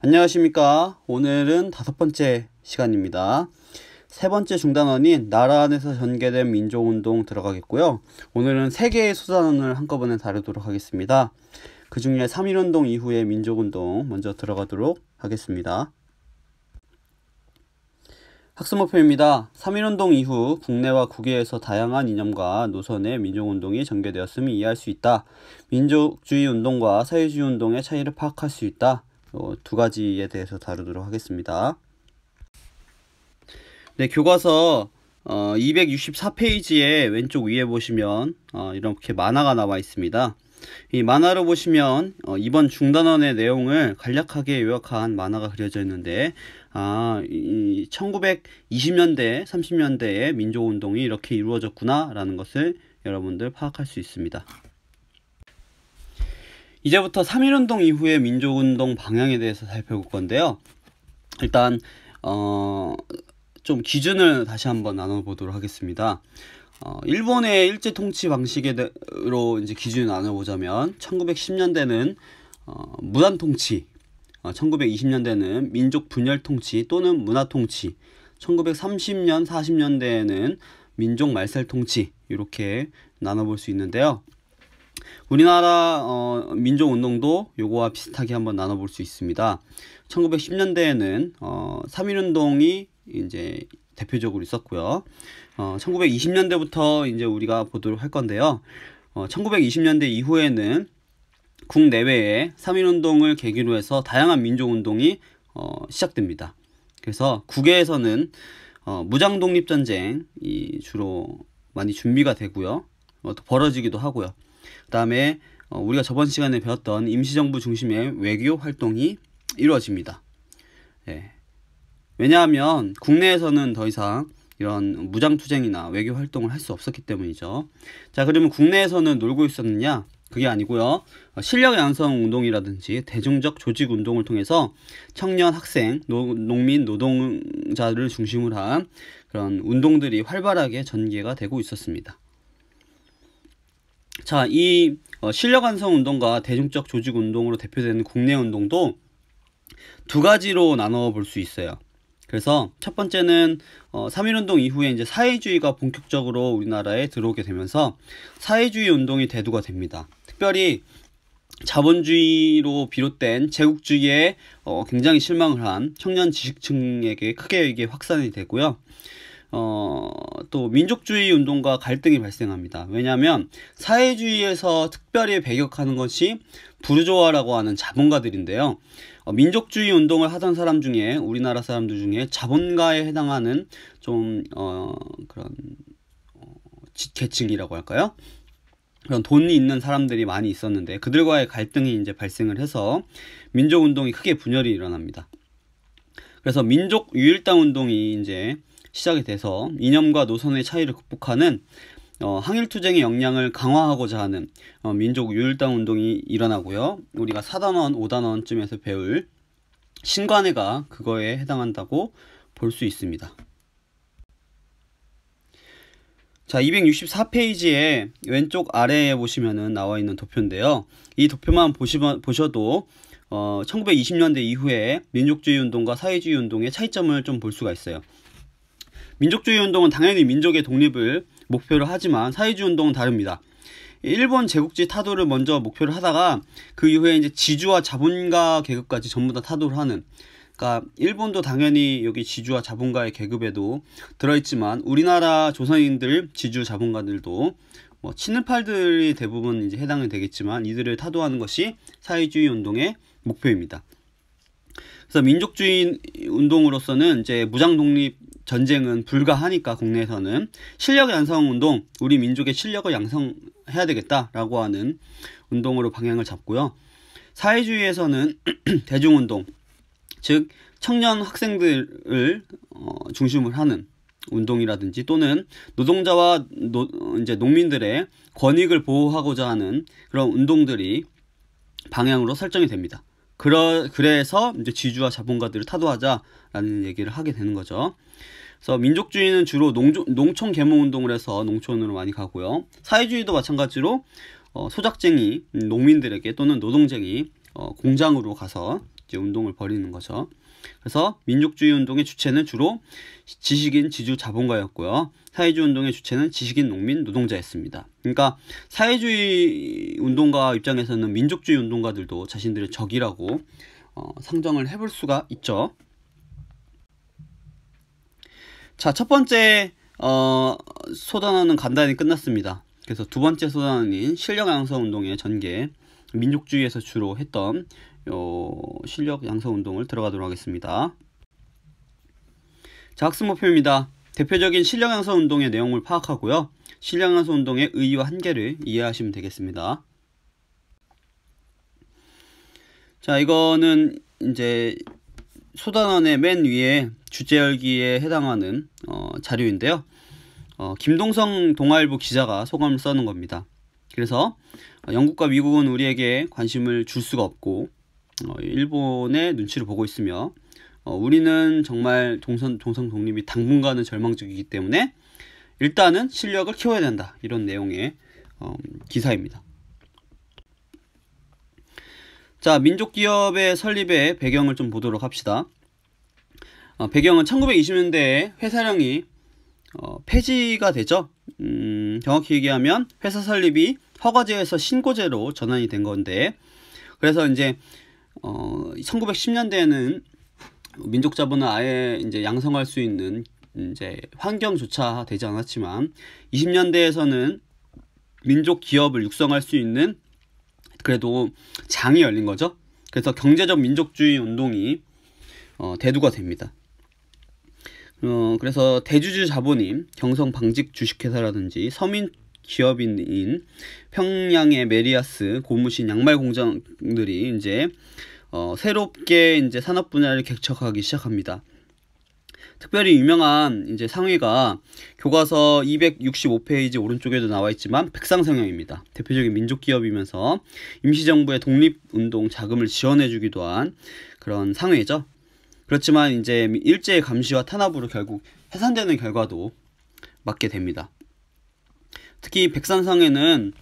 안녕하십니까. 오늘은 5번째 시간입니다. 세 번째 중단원인 나라 안에서 전개된 민족운동 들어가겠고요. 오늘은 3개의 수단원을 한꺼번에 다루도록 하겠습니다. 그 중에 3.1운동 이후의 민족운동 먼저 들어가도록 하겠습니다. 학습 목표입니다. 3.1운동 이후 국내와 국외에서 다양한 이념과 노선의 민족운동이 전개되었음을 이해할 수 있다. 민족주의 운동과 사회주의 운동의 차이를 파악할 수 있다. 두 가지에 대해서 다루도록 하겠습니다. 네, 교과서 264페이지의 왼쪽 위에 보시면 이렇게 만화가 나와 있습니다. 이 만화로 보시면 이번 중단원의 내용을 간략하게 요약한 만화가 그려져 있는데 이 1920년대, 30년대의 민족운동이 이렇게 이루어졌구나 라는 것을 여러분들 파악할 수 있습니다. 이제부터 3.1운동 이후의 민족운동 방향에 대해서 살펴볼 건데요. 일단 좀 기준을 다시 한번 나눠보도록 하겠습니다. 일본의 일제 통치 방식으로 이제 기준을 나눠보자면 1910년대는 무단 통치, 1920년대는 민족 분열 통치 또는 문화 통치, 1930년, 40년대에는 민족 말살 통치 이렇게 나눠볼 수 있는데요. 우리나라 민족운동도 요거와 비슷하게 한번 나눠볼 수 있습니다. 1910년대에는 3.1운동이 이제 대표적으로 있었고요. 1920년대부터 이제 우리가 보도록 할 건데요. 1920년대 이후에는 국내외에 3.1운동을 계기로 해서 다양한 민족운동이 시작됩니다. 그래서 국외에서는 무장독립전쟁이 주로 많이 준비가 되고요. 또 벌어지기도 하고요. 그 다음에 우리가 저번 시간에 배웠던 임시정부 중심의 외교 활동이 이루어집니다. 예. 왜냐하면 국내에서는 더 이상 이런 무장투쟁이나 외교 활동을 할 수 없었기 때문이죠. 자, 그러면 국내에서는 놀고 있었느냐? 그게 아니고요. 실력 양성 운동이라든지 대중적 조직 운동을 통해서 청년, 학생, 농민, 노동자를 중심으로 한 그런 운동들이 활발하게 전개가 되고 있었습니다. 자, 이 실력 양성 운동과 대중적 조직 운동으로 대표되는 국내 운동도 두 가지로 나눠 볼 수 있어요. 그래서 첫 번째는 3.1운동 이후에 이제 사회주의가 본격적으로 우리나라에 들어오게 되면서 사회주의 운동이 대두가 됩니다. 특별히 자본주의로 비롯된 제국주의에 굉장히 실망을 한 청년 지식층에게 크게 이게 확산이 되고요. 또 민족주의 운동과 갈등이 발생합니다. 왜냐하면 사회주의에서 특별히 배격하는 것이 부르조아라고 하는 자본가들인데요. 민족주의 운동을 하던 사람 중에 우리나라 사람들 중에 자본가에 해당하는 좀 그런 계층이라고 할까요? 그런 돈이 있는 사람들이 많이 있었는데 그들과의 갈등이 이제 발생을 해서 민족운동이 크게 분열이 일어납니다. 그래서 민족 유일당 운동이 이제 시작이 돼서 이념과 노선의 차이를 극복하는 항일투쟁의 역량을 강화하고자 하는 민족 유일당 운동이 일어나고요. 우리가 4단원, 5단원쯤에서 배울 신관회가 그거에 해당한다고 볼 수 있습니다. 자, 264페이지에 왼쪽 아래에 보시면은 나와 있는 도표인데요. 이 도표만 보셔도 1920년대 이후에 민족주의 운동과 사회주의 운동의 차이점을 좀 볼 수가 있어요. 민족주의 운동은 당연히 민족의 독립을 목표로 하지만 사회주의 운동은 다릅니다. 일본 제국주의 타도를 먼저 목표를 하다가 그 이후에 이제 지주와 자본가 계급까지 전부 다 타도를 하는, 그러니까 일본도 당연히 여기 지주와 자본가의 계급에도 들어있지만 우리나라 조선인들 지주 자본가들도 친일파들이 대부분 이제 해당이 되겠지만 이들을 타도하는 것이 사회주의 운동의 목표입니다. 그래서 민족주의 운동으로서는 이제 무장 독립 전쟁은 불가하니까 국내에서는 실력 양성 운동, 우리 민족의 실력을 양성해야 되겠다라고 하는 운동으로 방향을 잡고요. 사회주의에서는 대중운동, 즉 청년 학생들을 중심으로 하는 운동이라든지 또는 노동자와 이제 농민들의 권익을 보호하고자 하는 그런 운동들이 방향으로 설정이 됩니다. 그래서 이제 지주와 자본가들을 타도하자라는 얘기를 하게 되는 거죠. 그래서 민족주의는 주로 농촌 계몽 운동을 해서 농촌으로 많이 가고요. 사회주의도 마찬가지로 소작쟁이 농민들에게 또는 노동쟁이 공장으로 가서 이제 운동을 벌이는 거죠. 그래서 민족주의 운동의 주체는 주로 지식인, 지주, 자본가였고요. 사회주의 운동의 주체는 지식인, 농민, 노동자였습니다. 그러니까 사회주의 운동가 입장에서는 민족주의 운동가들도 자신들의 적이라고 상정을 해볼 수가 있죠. 자, 첫 번째 소단원은 간단히 끝났습니다. 그래서 두 번째 소단원인 실력 양성 운동의 전개, 민족주의에서 주로 했던 실력 양성 운동을 들어가도록 하겠습니다. 자, 학습 목표입니다. 대표적인 실력 양성 운동의 내용을 파악하고요. 실력 양성 운동의 의의와 한계를 이해하시면 되겠습니다. 자, 이거는 이제 소단원의 맨 위에 주제열기에 해당하는 자료인데요. 김동성 동아일보 기자가 소감을 써놓은 겁니다. 그래서 영국과 미국은 우리에게 관심을 줄 수가 없고 일본의 눈치를 보고 있으며 우리는 정말 동성 독립이 당분간은 절망적이기 때문에 일단은 실력을 키워야 된다. 이런 내용의 기사입니다. 자, 민족기업의 설립의 배경을 좀 보도록 합시다. 배경은 1920년대에 회사령이 폐지가 되죠. 정확히 얘기하면 회사 설립이 허가제에서 신고제로 전환이 된 건데, 그래서 이제 1910년대에는 민족 자본을 아예 이제 양성할 수 있는 이제 환경조차 되지 않았지만 20년대에서는 민족 기업을 육성할 수 있는 그래도 장이 열린 거죠. 그래서 경제적 민족주의 운동이 대두가 됩니다. 그래서 대주주 자본인 경성 방직 주식회사라든지 서민 기업인인 평양의 메리아스 고무신 양말 공장들이 이제 새롭게 이제 산업 분야를 개척하기 시작합니다. 특별히 유명한 이제 상회가 교과서 265페이지 오른쪽에도 나와 있지만 백상성형입니다. 대표적인 민족 기업이면서 임시정부의 독립운동 자금을 지원해주기도 한 그런 상회죠. 그렇지만 이제 일제의 감시와 탄압으로 결국 해산되는 결과도 맞게 됩니다. 특히 백산성에는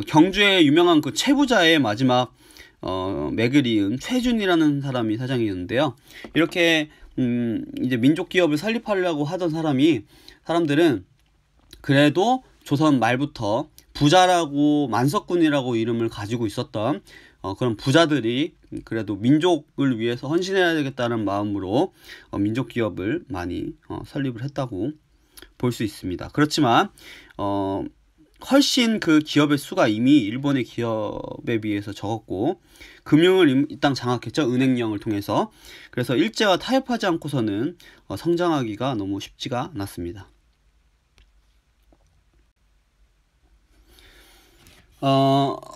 경주의 유명한 그 최부자의 마지막 맥을 이은 최준이라는 사람이 사장이었는데요. 이렇게 이제 민족 기업을 설립하려고 하던 사람들은 그래도 조선 말부터 부자라고 만석군이라고 이름을 가지고 있었던 그런 부자들이 그래도 민족을 위해서 헌신해야 되겠다는 마음으로 민족 기업을 많이 설립을 했다고 볼 수 있습니다. 그렇지만 훨씬 그 기업의 수가 이미 일본의 기업에 비해서 적었고 금융을 이 땅 장악했죠. 은행령을 통해서. 그래서 일제와 타협하지 않고서는 성장하기가 너무 쉽지가 않았습니다.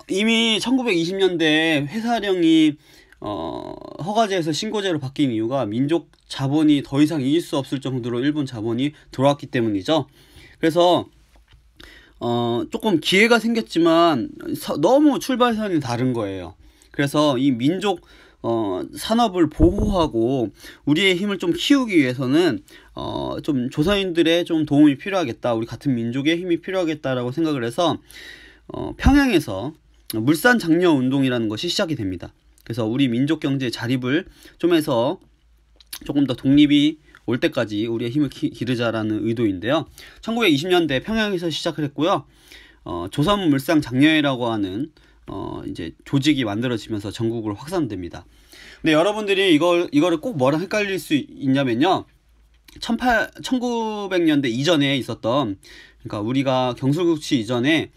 이미 1920년대에 회사령이 허가제에서 신고제로 바뀐 이유가 민족 자본이 더 이상 이길 수 없을 정도로 일본 자본이 들어왔기 때문이죠. 그래서 조금 기회가 생겼지만 너무 출발선이 다른 거예요. 그래서 이 민족 산업을 보호하고 우리의 힘을 좀 키우기 위해서는 좀 조선인들의 좀 도움이 필요하겠다, 우리 같은 민족의 힘이 필요하겠다라고 생각을 해서 평양에서 물산 장려 운동이라는 것이 시작이 됩니다. 그래서 우리 민족 경제의 자립을 좀 해서 조금 더 독립이 올 때까지 우리의 힘을 기르자라는 의도인데요. 1920년대 평양에서 시작을 했고요. 조선물산 장려회라고 하는 이제 조직이 만들어지면서 전국으로 확산됩니다. 근데 여러분들이 이거를 꼭 뭐랑 헷갈릴 수 있냐면요. 1900년대 이전에 있었던, 그러니까 우리가 경술국치 이전에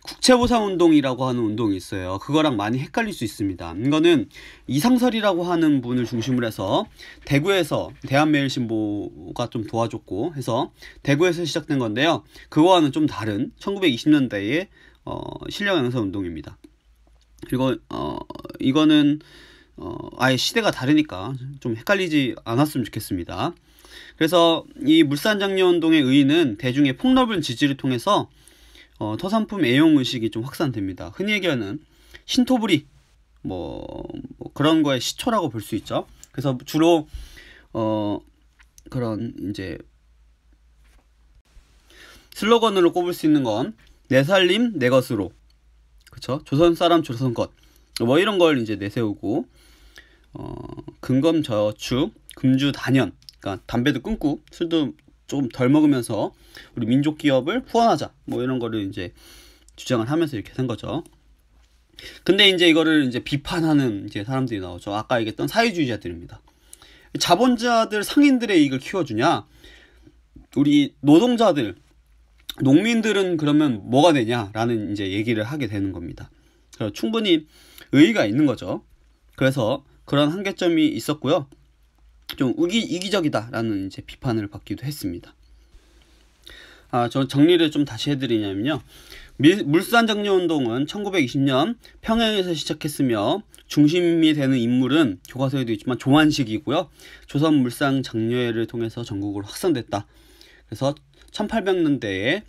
국채보상운동이라고 하는 운동이 있어요. 그거랑 많이 헷갈릴 수 있습니다. 이거는 이상설이라고 하는 분을 중심으로 해서 대구에서 대한매일신보가 좀 도와줬고 해서 대구에서 시작된 건데요. 그거와는 좀 다른 1920년대의 실력 양성 운동입니다. 그리고 이거는 아예 시대가 다르니까 좀 헷갈리지 않았으면 좋겠습니다. 그래서 이 물산장려운동의 의의는 대중의 폭넓은 지지를 통해서 토산품 애용의식이 좀 확산됩니다. 흔히 얘기하는 신토부리 뭐 그런 거의 시초라고 볼 수 있죠. 그래서 주로 그런 이제 슬로건으로 꼽을 수 있는 건 내 살림 내 것으로, 그쵸? 조선 사람 조선 것 뭐 이런 걸 이제 내세우고 근검 저축, 금주 단연, 그러니까 담배도 끊고 술도 좀 덜 먹으면서 우리 민족 기업을 후원하자, 뭐 이런 거를 이제 주장을 하면서 이렇게 된 거죠. 근데 이제 이거를 이제 비판하는 이제 사람들이 나오죠. 아까 얘기했던 사회주의자들입니다. 자본자들, 상인들의 이익을 키워주냐? 우리 노동자들, 농민들은 그러면 뭐가 되냐라는 이제 얘기를 하게 되는 겁니다. 그래서 충분히 의의가 있는 거죠. 그래서 그런 한계점이 있었고요. 좀 이기적이다라는 이제 비판을 받기도 했습니다. 저 정리를 좀 다시 해드리냐면요. 물산정리운동은 1920년 평양에서 시작했으며 중심이 되는 인물은 교과서에도 있지만 조만식이고요. 조선 물산 장려회를 통해서 전국으로 확산됐다. 그래서 1800년대에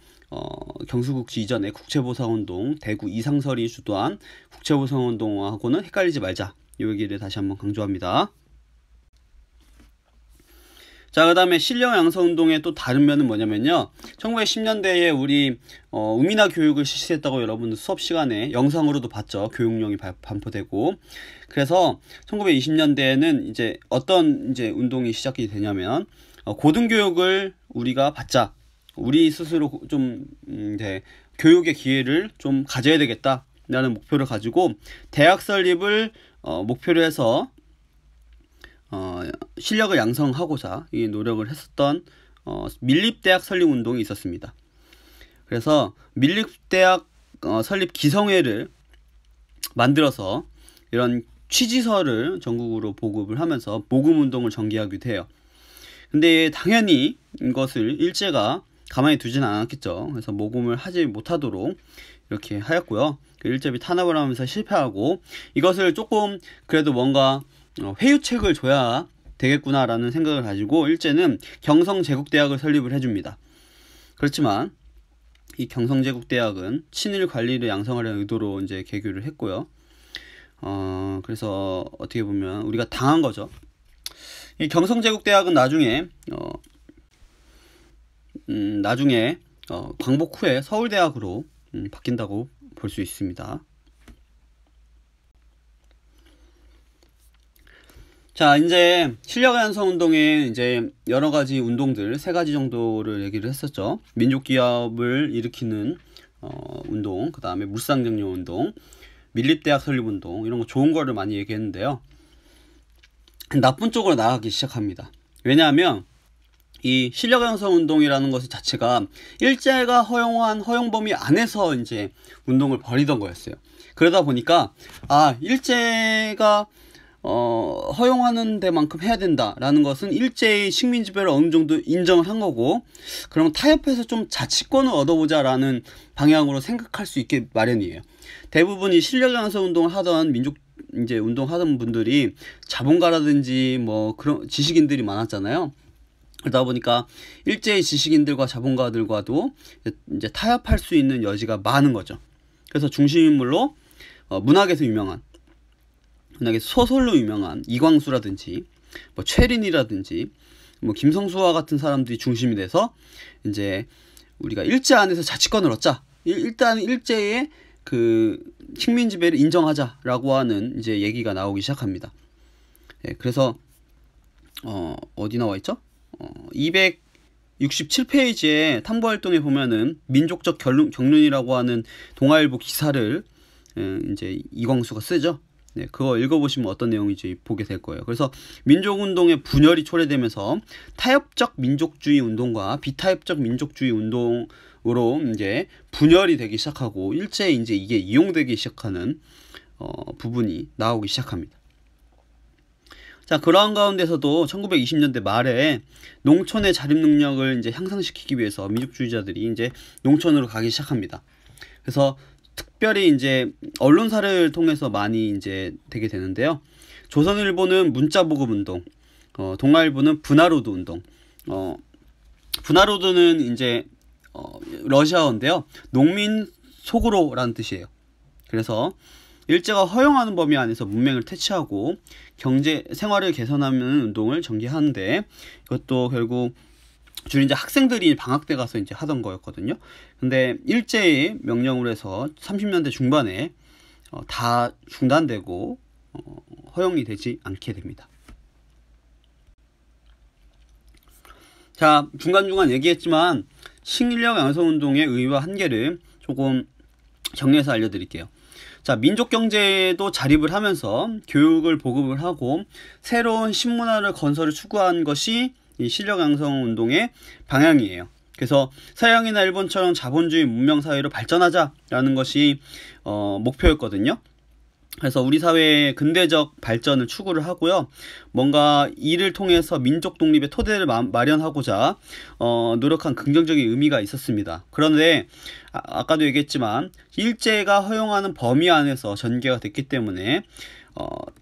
경수국지 이전에 국채보상운동, 대구 이상설이 주도한 국채보상운동하고는 헷갈리지 말자. 이 얘기를 다시 한번 강조합니다. 자, 그 다음에 신령 양성운동의 또 다른 면은 뭐냐면요. 1910년대에 우리 우미나 교육을 실시했다고 여러분들 수업 시간에 영상으로도 봤죠. 교육령이 반포되고. 그래서 1920년대에는 이제 어떤 이제 운동이 시작이 되냐면 고등교육을 우리가 받자. 우리 스스로 좀 교육의 기회를 좀 가져야 되겠다라는 목표를 가지고 대학 설립을 목표로 해서 실력을 양성하고자 이 노력을 했었던 밀립대학 설립 운동이 있었습니다. 그래서 밀립대학 설립 기성회를 만들어서 이런 취지서를 전국으로 보급을 하면서 모금 운동을 전개하기도 해요. 근데 당연히 이것을 일제가 가만히 두지는 않았겠죠. 그래서 모금을 하지 못하도록 이렇게 하였고요. 일제비 탄압을 하면서 실패하고, 이것을 조금 그래도 뭔가 회유책을 줘야 되겠구나라는 생각을 가지고 일제는 경성제국대학을 설립을 해줍니다. 그렇지만 이 경성제국대학은 친일 관리를 양성하려는 의도로 이제 개교를 했고요. 그래서 어떻게 보면 우리가 당한 거죠. 이 경성제국대학은 나중에 광복 후에 서울대학으로 바뀐다고 볼 수 있습니다. 자, 이제 실력 양성 운동에 이제 여러 가지 운동들 3가지 정도를 얘기를 했었죠. 민족 기업을 일으키는 운동, 그 다음에 물상정려 운동, 밀립대학 설립 운동, 이런 거 좋은 거를 많이 얘기했는데요. 나쁜 쪽으로 나가기 시작합니다. 왜냐하면 이 실력 양성 운동이라는 것 자체가 일제가 허용한 허용 범위 안에서 이제 운동을 벌이던 거였어요. 그러다 보니까 일제가 허용하는 데만큼 해야 된다라는 것은 일제의 식민 지배를 어느 정도 인정을 한 거고, 그럼 타협해서 좀 자치권을 얻어보자라는 방향으로 생각할 수 있게 마련이에요. 대부분 이 실력 양성 운동을 하던 민족 이제 운동하던 분들이 자본가라든지 뭐 그런 지식인들이 많았잖아요. 그러다 보니까 일제의 지식인들과 자본가들과도 이제 타협할 수 있는 여지가 많은 거죠. 그래서 중심인물로 문학에서 유명한, 문학에서 소설로 유명한 이광수라든지 뭐 최린이라든지 뭐 김성수와 같은 사람들이 중심이 돼서 이제 우리가 일제 안에서 자치권을 얻자. 일단 일제의 그 식민 지배를 인정하자라고 하는 이제 얘기가 나오기 시작합니다. 그래서 어디 나와 있죠? 267페이지에 탐구활동에 보면은 민족적 경륜이라고 하는 동아일보 기사를 이제 이광수가 쓰죠. 그거 읽어보시면 어떤 내용인지 보게 될 거예요. 그래서 민족운동의 분열이 초래되면서 타협적 민족주의 운동과 비타협적 민족주의 운동으로 이제 분열이 되기 시작하고, 일제에 이제 이게 이용되기 시작하는 부분이 나오기 시작합니다. 자, 그러한 가운데서도 1920년대 말에 농촌의 자립 능력을 이제 향상시키기 위해서 민족주의자들이 이제 농촌으로 가기 시작합니다. 그래서 특별히 이제 언론사를 통해서 많이 이제 되게 되는데요. 조선일보는 문자보급 운동, 동아일보는 분화로드 운동. 분화로드는 이제 러시아어인데요. 농민 속으로라는 뜻이에요. 그래서 일제가 허용하는 범위 안에서 문맹을 퇴치하고 경제 생활을 개선하는 운동을 전개하는데, 이것도 결국 주로 이제 학생들이 방학 때 가서 이제 하던 거였거든요. 근데 일제의 명령으로 해서 30년대 중반에 다 중단되고 허용이 되지 않게 됩니다. 자, 중간중간 얘기했지만 실력 양성운동의 의의와 한계를 조금 정리해서 알려드릴게요. 자, 민족경제도 자립을 하면서 교육을 보급을 하고 새로운 신문화를 건설을 추구한 것이 이 실력 양성운동의 방향이에요. 그래서 서양이나 일본처럼 자본주의 문명사회로 발전하자라는 것이 목표였거든요. 그래서 우리 사회의 근대적 발전을 추구를 하고요. 뭔가 이를 통해서 민족 독립의 토대를 마련하고자 노력한 긍정적인 의미가 있었습니다. 그런데 아까도 얘기했지만 일제가 허용하는 범위 안에서 전개가 됐기 때문에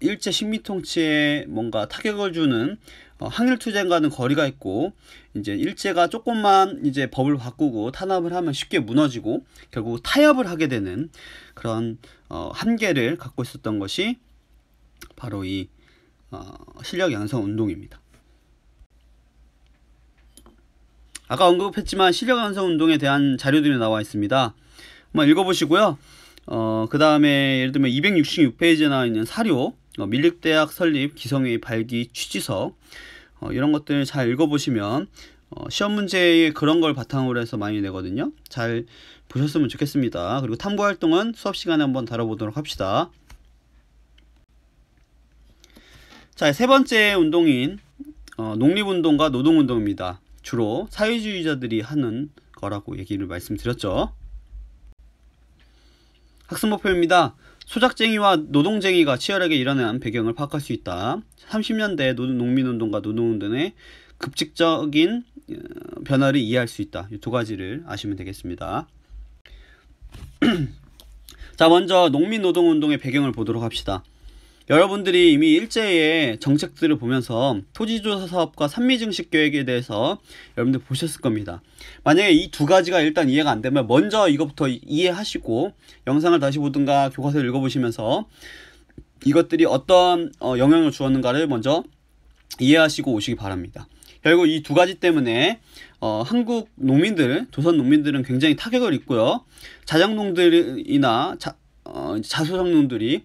일제 식민통치에 뭔가 타격을 주는 항일투쟁과는 거리가 있고, 이제 일제가 조금만 이제 법을 바꾸고 탄압을 하면 쉽게 무너지고 결국 타협을 하게 되는 그런 한계를 갖고 있었던 것이 바로 이 실력 양성 운동입니다. 아까 언급했지만 실력 양성 운동에 대한 자료들이 나와 있습니다. 한번 읽어보시고요. 그 다음에 예를 들면 266페이지에 나와 있는 사료, 밀립대학 설립, 기성회의 발기, 취지서, 이런 것들 잘 읽어보시면 시험 문제에 그런 걸 바탕으로 해서 많이 내거든요. 잘 보셨으면 좋겠습니다. 그리고 탐구활동은 수업 시간에 한번 다뤄보도록 합시다. 자, 세 번째 운동인 농립운동과 노동운동입니다. 주로 사회주의자들이 하는 거라고 얘기를 말씀드렸죠. 학습목표입니다. 소작쟁이와 노동쟁이가 치열하게 일어난 배경을 파악할 수 있다. 30년대 농민운동과 노동운동의 급직적인 변화를 이해할 수 있다. 이 두 가지를 아시면 되겠습니다. 자, 먼저 농민노동운동의 배경을 보도록 합시다. 여러분들이 이미 일제의 정책들을 보면서 토지조사 사업과 산미증식 계획에 대해서 여러분들 보셨을 겁니다. 만약에 이 두 가지가 일단 이해가 안 되면 먼저 이것부터 이해하시고 영상을 다시 보든가 교과서를 읽어보시면서 이것들이 어떤 영향을 주었는가를 먼저 이해하시고 오시기 바랍니다. 결국 이 두 가지 때문에 한국 농민들, 조선 농민들은 굉장히 타격을 입고요. 자작농들이나 자소작농들이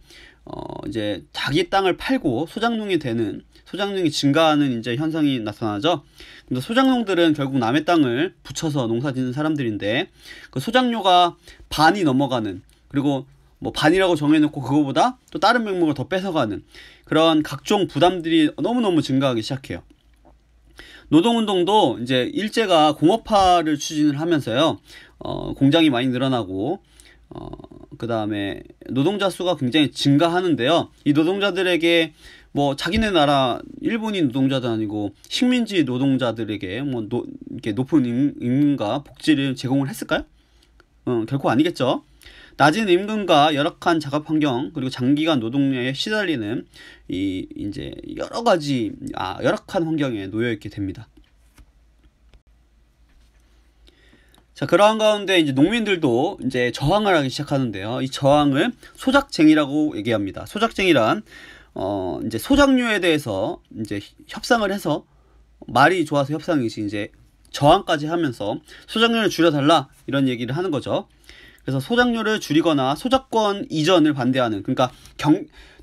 이제 자기 땅을 팔고 소작농이 되는, 소작농이 증가하는 이제 현상이 나타나죠. 근데 소작농들은 결국 남의 땅을 붙여서 농사짓는 사람들인데, 그 소작료가 반이 넘어가는, 그리고 뭐 반이라고 정해놓고 그거보다 또 다른 명목을 더 뺏어가는 그런 각종 부담들이 너무너무 증가하기 시작해요. 노동운동도 이제 일제가 공업화를 추진을 하면서요, 공장이 많이 늘어나고, 그 다음에 노동자 수가 굉장히 증가하는데요. 이 노동자들에게 뭐 자기네 나라 일본인 노동자도 아니고 식민지 노동자들에게 뭐 이렇게 높은 임금과 복지를 제공을 했을까요? 결코 아니겠죠. 낮은 임금과 열악한 작업 환경, 그리고 장기간 노동력에 시달리는 이제 여러 가지 열악한 환경에 놓여 있게 됩니다. 자, 그러한 가운데 이제 농민들도 이제 저항을 하기 시작하는데요. 이 저항을 소작쟁이라고 얘기합니다. 소작쟁이란 이제 소작료에 대해서 이제 협상을 해서, 말이 좋아서 협상이지 이제 저항까지 하면서 소작료를 줄여달라 이런 얘기를 하는 거죠. 그래서 소작료를 줄이거나 소작권 이전을 반대하는, 그러니까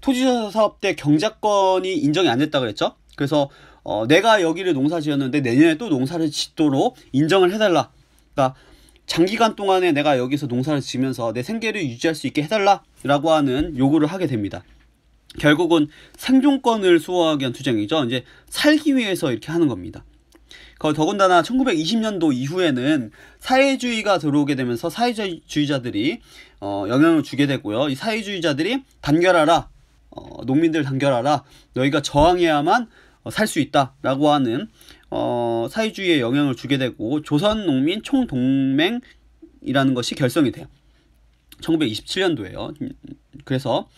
토지조사 사업 때 경작권이 인정이 안 됐다 그랬죠. 그래서 내가 여기를 농사 지었는데 내년에 또 농사를 짓도록 인정을 해달라. 그러니까 장기간 동안에 내가 여기서 농사를 지면서 내 생계를 유지할 수 있게 해달라 라고 하는 요구를 하게 됩니다. 결국은 생존권을 수호하기 위한 투쟁이죠. 이제 살기 위해서 이렇게 하는 겁니다. 더군다나 1920년도 이후에는 사회주의가 들어오게 되면서 사회주의자들이 영향을 주게 되고요. 이 사회주의자들이 단결하라, 농민들 단결하라, 너희가 저항해야만 살 수 있다 라고 하는 사회주의에 영향을 주게 되고, 조선농민 총동맹이라는 것이 결성이 돼요. 1927년도에요. 그래서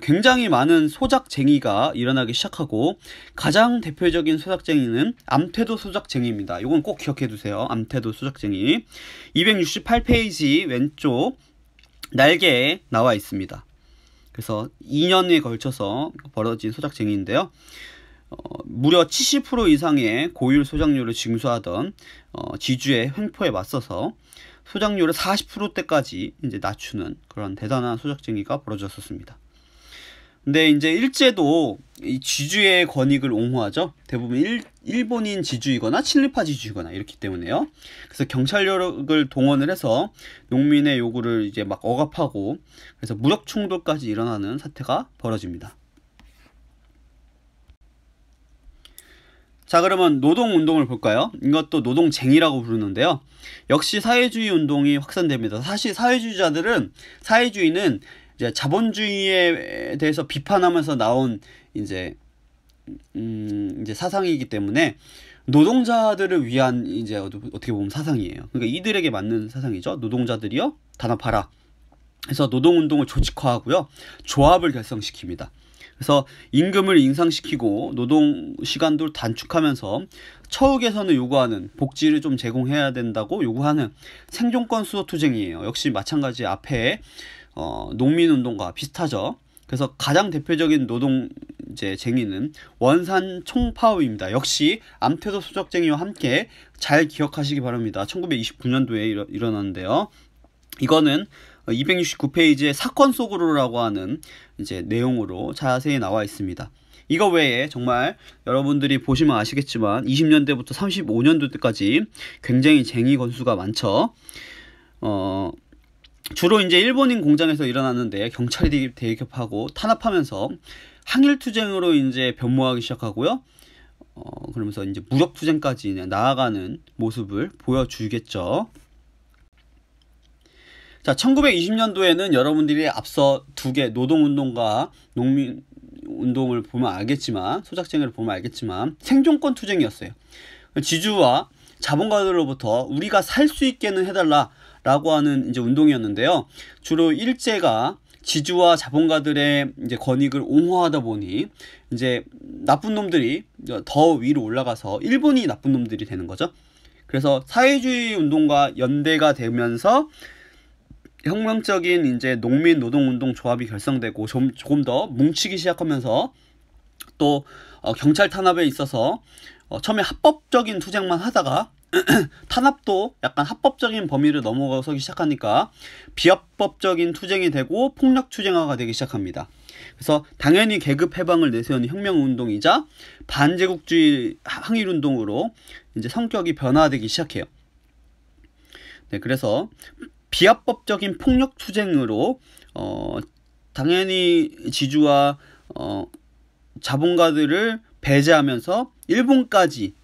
굉장히 많은 소작쟁이가 일어나기 시작하고, 가장 대표적인 소작쟁이는 암태도 소작쟁이입니다. 이건 꼭 기억해 두세요. 암태도 소작쟁이. 268페이지 왼쪽 날개에 나와 있습니다. 그래서 2년에 걸쳐서 벌어진 소작쟁이인데요. 무려 70% 이상의 고율 소작료를 징수하던 지주의 횡포에 맞서서 소작료를 40%대까지 이제 낮추는 그런 대단한 소작쟁이가 벌어졌었습니다. 근데 이제 일제도 이 지주의 권익을 옹호하죠. 대부분 일본인 지주이거나 친일파 지주이거나 이렇기 때문에요. 그래서 경찰력을 동원을 해서 농민의 요구를 이제 막 억압하고, 그래서 무력 충돌까지 일어나는 사태가 벌어집니다. 자, 그러면 노동운동을 볼까요? 이것도 노동쟁이라고 부르는데요. 역시 사회주의 운동이 확산됩니다. 사실 사회주의는 이제 자본주의에 대해서 비판하면서 나온 이제 사상이기 때문에 노동자들을 위한 이제 어떻게 보면 사상이에요. 그러니까 이들에게 맞는 사상이죠. 노동자들이요, 단합하라. 그래서 노동운동을 조직화하고요, 조합을 결성시킵니다. 그래서 임금을 인상시키고 노동 시간도 단축하면서 처우 개선을 요구하는, 복지를 좀 제공해야 된다고 요구하는 생존권 수호 투쟁이에요. 역시 마찬가지 앞에 농민운동과 비슷하죠. 그래서 가장 대표적인 노동쟁이는 원산 총파업입니다. 역시 암태도 소작쟁이와 함께 잘 기억하시기 바랍니다. 1929년도에 일어났는데요. 이거는 269페이지의 사건 속으로라고 하는 이제 내용으로 자세히 나와 있습니다. 이거 외에 정말 여러분들이 보시면 아시겠지만 20년대부터 35년도 때까지 굉장히 쟁의 건수가 많죠. 주로 이제 일본인 공장에서 일어났는데 경찰이 대기업하고 탄압하면서 항일투쟁으로 이제 변모하기 시작하고요. 그러면서 이제 무력투쟁까지 나아가는 모습을 보여주겠죠. 자, 1920년도에는 여러분들이 앞서 두 개 노동운동과 농민운동을 보면 알겠지만, 소작쟁이를 보면 알겠지만 생존권 투쟁이었어요. 지주와 자본가들로부터 우리가 살 수 있게는 해달라 라고 하는 이제 운동이었는데요. 주로 일제가 지주와 자본가들의 이제 권익을 옹호하다 보니 이제 나쁜 놈들이 더 위로 올라가서 일본이 나쁜 놈들이 되는 거죠. 그래서 사회주의 운동과 연대가 되면서 혁명적인 이제 농민 노동운동 조합이 결성되고 조금 더 뭉치기 시작하면서 또 경찰 탄압에 있어서 처음에 합법적인 투쟁만 하다가 탄압도 약간 합법적인 범위를 넘어서기 시작하니까 비합법적인 투쟁이 되고 폭력 투쟁화가 되기 시작합니다. 그래서 당연히 계급 해방을 내세우는 혁명운동이자 반제국주의 항일운동으로 이제 성격이 변화되기 시작해요. 네, 그래서 비합법적인 폭력 투쟁으로 당연히 지주와 자본가들을 배제하면서 일본까지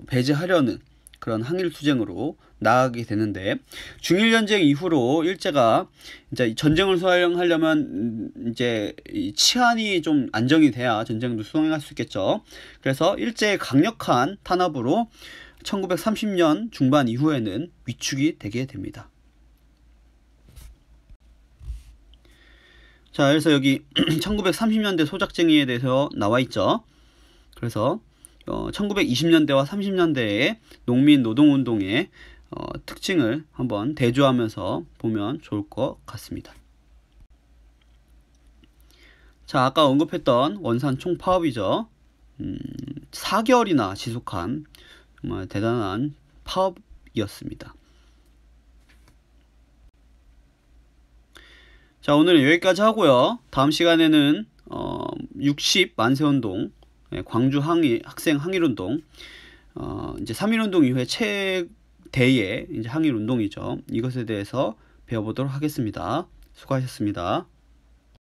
배제하려는 그런 항일투쟁으로 나아가게 되는데, 중일전쟁 이후로 일제가 이제 전쟁을 수행하려면 이제 치안이 좀 안정이 돼야 전쟁도 수행할 수 있겠죠. 그래서 일제의 강력한 탄압으로 1930년 중반 이후에는 위축이 되게 됩니다. 자, 그래서 여기 1930년대 소작쟁이에 대해서 나와 있죠. 그래서 1920년대와 30년대의 농민 노동운동의 특징을 한번 대조하면서 보면 좋을 것 같습니다. 자, 아까 언급했던 원산 총파업이죠. 4개월이나 지속한 정말 대단한 파업이었습니다. 자, 오늘은 여기까지 하고요. 다음 시간에는 60 만세운동, 광주 학생 항일운동, 이제 3.1운동 이후에 최대의 이제 항일운동이죠. 이것에 대해서 배워보도록 하겠습니다. 수고하셨습니다.